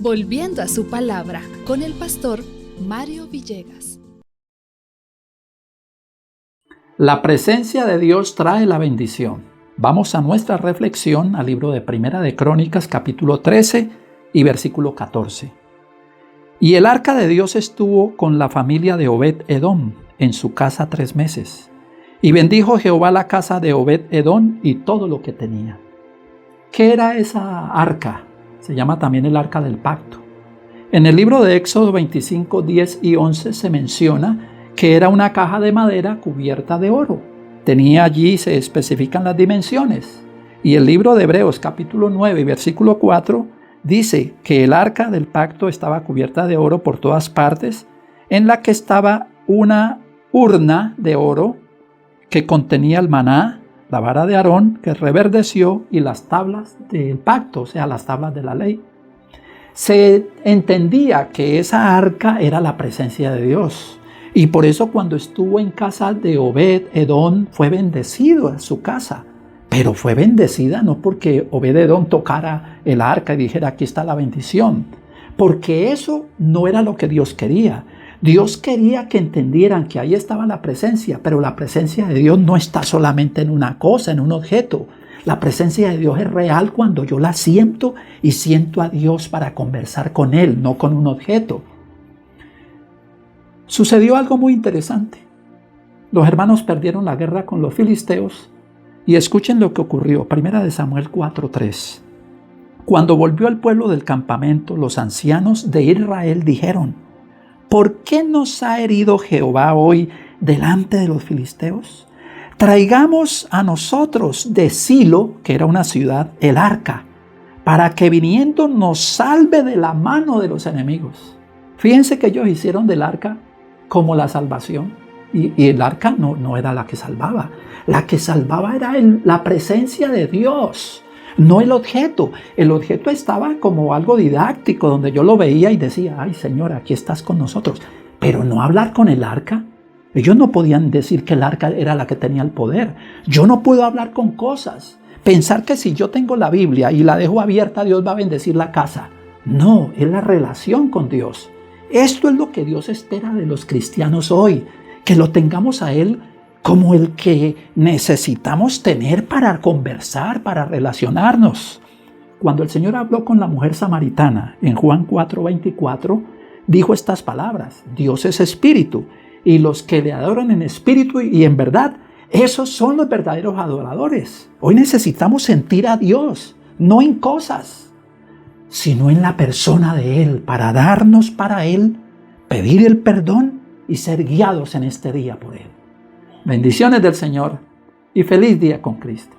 Volviendo a su palabra con el pastor Mario Villegas. La presencia de Dios trae la bendición. Vamos a nuestra reflexión al libro de Primera de Crónicas, capítulo 13 y versículo 14. Y el arca de Dios estuvo con la familia de Obed-Edom en su casa 3 meses. Y bendijo Jehová la casa de Obed-Edom y todo lo que tenía. ¿Qué era esa arca? Se llama también el arca del pacto. En el libro de Éxodo 25, 10 y 11 se menciona que era una caja de madera cubierta de oro. Allí se especifican las dimensiones. Y el libro de Hebreos capítulo 9, versículo 4, dice que el arca del pacto estaba cubierta de oro por todas partes, en la que estaba una urna de oro que contenía el maná, la vara de Aarón que reverdeció y las tablas del pacto, o sea, las tablas de la ley. Se entendía que esa arca era la presencia de Dios. Y por eso cuando estuvo en casa de Obed-Edom fue bendecido en su casa. Pero fue bendecida no porque Obed-Edom tocara el arca y dijera aquí está la bendición. Porque eso no era lo que Dios quería. Dios quería que entendieran que ahí estaba la presencia, pero la presencia de Dios no está solamente en una cosa, en un objeto. La presencia de Dios es real cuando yo la siento y siento a Dios para conversar con Él, no con un objeto. Sucedió algo muy interesante. Los hermanos perdieron la guerra con los filisteos y escuchen lo que ocurrió. Primera de Samuel 4:3. Cuando volvió el pueblo del campamento, los ancianos de Israel dijeron: ¿por qué nos ha herido Jehová hoy delante de los filisteos? Traigamos a nosotros de Silo, que era una ciudad, el arca, para que viniendo nos salve de la mano de los enemigos. Fíjense que ellos hicieron del arca como la salvación. Y el arca no era la que salvaba. La que salvaba era la presencia de Dios, no el objeto. El objeto estaba como algo didáctico, donde yo lo veía y decía, ay Señor, aquí estás con nosotros. Pero no hablar con el arca. Ellos no podían decir que el arca era la que tenía el poder. Yo no puedo hablar con cosas. Pensar que si yo tengo la Biblia y la dejo abierta, Dios va a bendecir la casa. No, es la relación con Dios. Esto es lo que Dios espera de los cristianos hoy, que lo tengamos a Él como el que necesitamos tener para conversar, para relacionarnos. Cuando el Señor habló con la mujer samaritana en Juan 4:24, dijo estas palabras: Dios es espíritu, y los que le adoran en espíritu y en verdad, esos son los verdaderos adoradores. Hoy necesitamos sentir a Dios, no en cosas, sino en la persona de Él, para darnos para Él, pedir el perdón y ser guiados en este día por Él. Bendiciones del Señor y feliz día con Cristo.